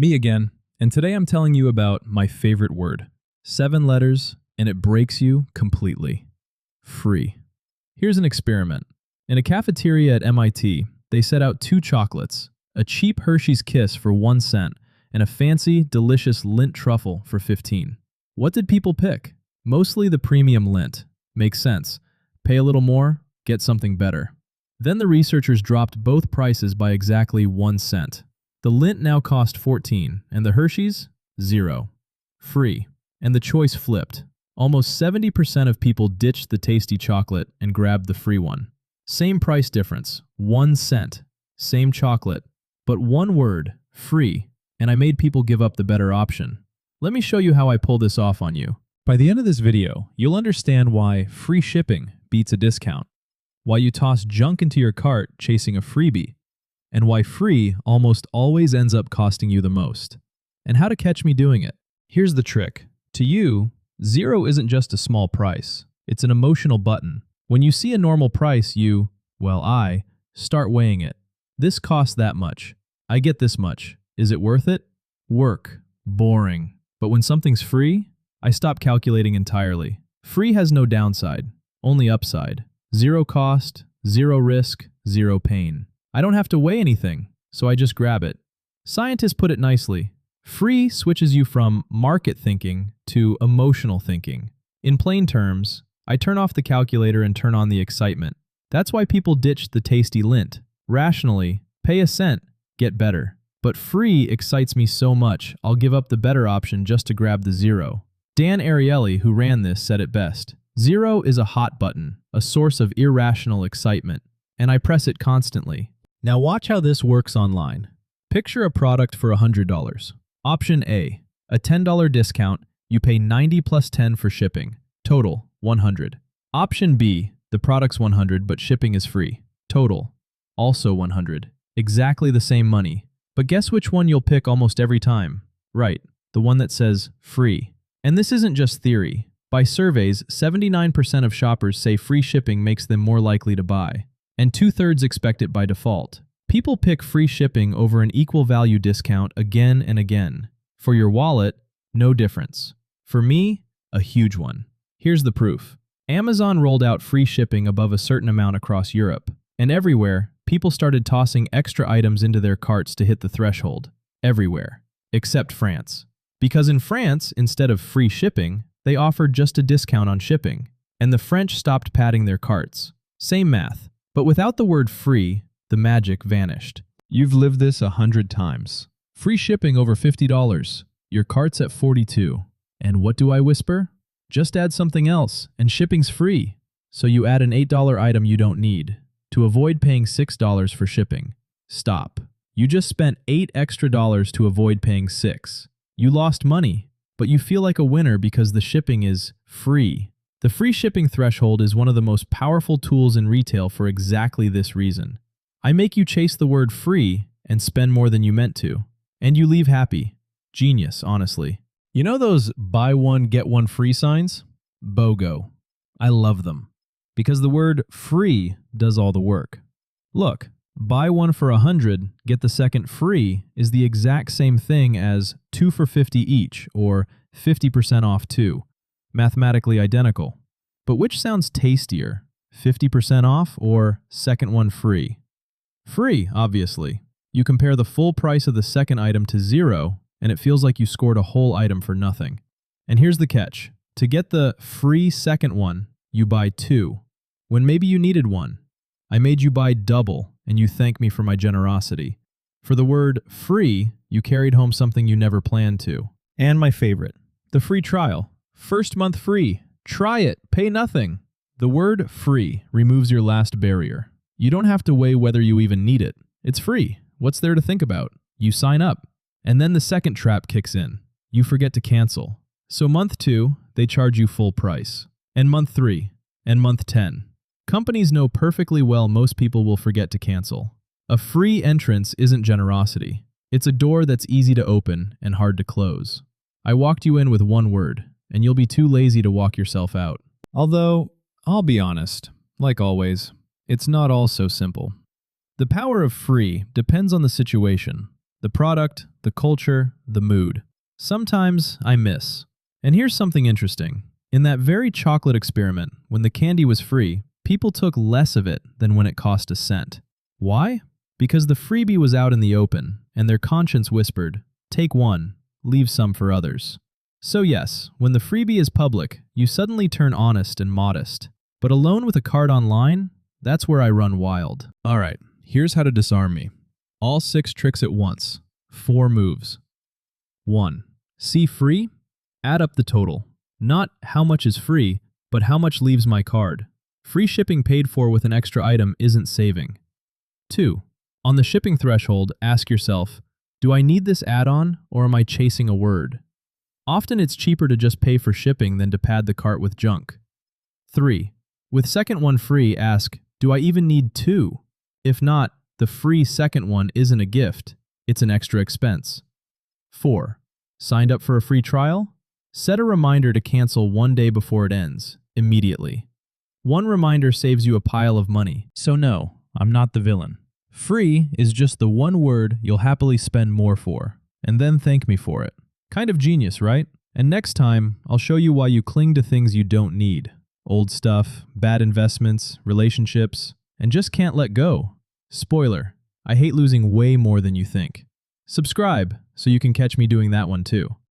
Me again, and today I'm telling you about my favorite word. 7 letters, and it breaks you completely. Free. Here's an experiment. In a cafeteria at MIT, they set out 2 chocolates, a cheap Hershey's Kiss for 1 cent, and a fancy, delicious Lindt truffle for 15. What did people pick? Mostly the premium Lindt. Makes sense. Pay a little more, get something better. Then the researchers dropped both prices by exactly 1 cent. The Lindt now cost 14, and the Hershey's? 0. Free. And the choice flipped. Almost 70% of people ditched the tasty chocolate and grabbed the free one. Same price difference, 1 cent. Same chocolate. But one word, free, and I made people give up the better option. Let me show you how I pull this off on you. By the end of this video, you'll understand why free shipping beats a discount, why you toss junk into your cart chasing a freebie, and why free almost always ends up costing you the most, and how to catch me doing it. Here's the trick. To you, 0 isn't just a small price. It's an emotional button. When you see a normal price, I start weighing it. This costs that much. I get this much. Is it worth it? Work. Boring. But when something's free, I stop calculating entirely. Free has no downside, only upside. 0 cost, 0 risk, 0 pain. I don't have to weigh anything, so I just grab it. Scientists put it nicely. Free switches you from market thinking to emotional thinking. In plain terms, I turn off the calculator and turn on the excitement. That's why people ditched the tasty Lindt. Rationally, pay a cent, get better. But free excites me so much, I'll give up the better option just to grab the 0. Dan Ariely, who ran this, said it best. 0 is a hot button, a source of irrational excitement, and I press it constantly. Now watch how this works online. Picture a product for $100. Option A, a $10 discount, you pay 90 plus 10 for shipping. Total, 100. Option B, the product's 100 but shipping is free. Total, also 100. Exactly the same money. But guess which one you'll pick almost every time? Right, the one that says free. And this isn't just theory. By surveys, 79% of shoppers say free shipping makes them more likely to buy, and 2/3 expect it by default. People pick free shipping over an equal value discount again and again. For your wallet, no difference. For me, a huge one. Here's the proof. Amazon rolled out free shipping above a certain amount across Europe, and everywhere, people started tossing extra items into their carts to hit the threshold. Everywhere. Except France. Because in France, instead of free shipping, they offered just a discount on shipping, and the French stopped padding their carts. Same math, but without the word free, the magic vanished. You've lived this 100 times. Free shipping over $50. Your cart's at 42. And what do I whisper? Just add something else, and shipping's free. So you add an $8 item you don't need, to avoid paying $6 for shipping. Stop. You just spent $8 extra to avoid paying $6. You lost money, but you feel like a winner because the shipping is free. The free shipping threshold is one of the most powerful tools in retail for exactly this reason. I make you chase the word free and spend more than you meant to. And you leave happy. Genius, honestly. You know those buy one, get one free signs? BOGO. I love them. Because the word free does all the work. Look, buy one for 100, get the second free is the exact same thing as 2 for 50 each, or 50% off 2. Mathematically identical. But which sounds tastier, 50% off or second one free? Free, obviously. You compare the full price of the second item to 0, and it feels like you scored a whole item for nothing. And here's the catch. To get the free second one, you buy 2, when maybe you needed 1. I made you buy double, and you thank me for my generosity. For the word free, you carried home something you never planned to. And my favorite, the free trial. First month free. Try it. Pay nothing. The word free removes your last barrier. You don't have to weigh whether you even need it. It's free. What's there to think about? You sign up. And then the second trap kicks in. You forget to cancel. So month 2, they charge you full price. And month 3. And month 10. Companies know perfectly well most people will forget to cancel. A free entrance isn't generosity. It's a door that's easy to open and hard to close. I walked you in with one word, and you'll be too lazy to walk yourself out. Although, I'll be honest, like always, it's not all so simple. The power of free depends on the situation. The product, the culture, the mood. Sometimes I miss. And here's something interesting. In that very chocolate experiment, when the candy was free, people took less of it than when it cost a cent. Why? Because the freebie was out in the open, and their conscience whispered, "Take one, leave some for others." So yes, when the freebie is public, you suddenly turn honest and modest. But alone with a card online, that's where I run wild. Alright, here's how to disarm me. All 6 tricks at once. 4 moves. 1. See free? Add up the total. Not how much is free, but how much leaves my card. Free shipping paid for with an extra item isn't saving. 2. On the shipping threshold, ask yourself, do I need this add-on or am I chasing a word? Often it's cheaper to just pay for shipping than to pad the cart with junk. 3. With second one free, ask, do I even need 2? If not, the free second one isn't a gift, it's an extra expense. 4. Signed up for a free trial? Set a reminder to cancel 1 day before it ends, immediately. 1 reminder saves you a pile of money. So no, I'm not the villain. Free is just the one word you'll happily spend more for, and then thank me for it. Kind of genius, right? And next time, I'll show you why you cling to things you don't need. Old stuff, bad investments, relationships, and just can't let go. Spoiler, I hate losing way more than you think. Subscribe so you can catch me doing that one too.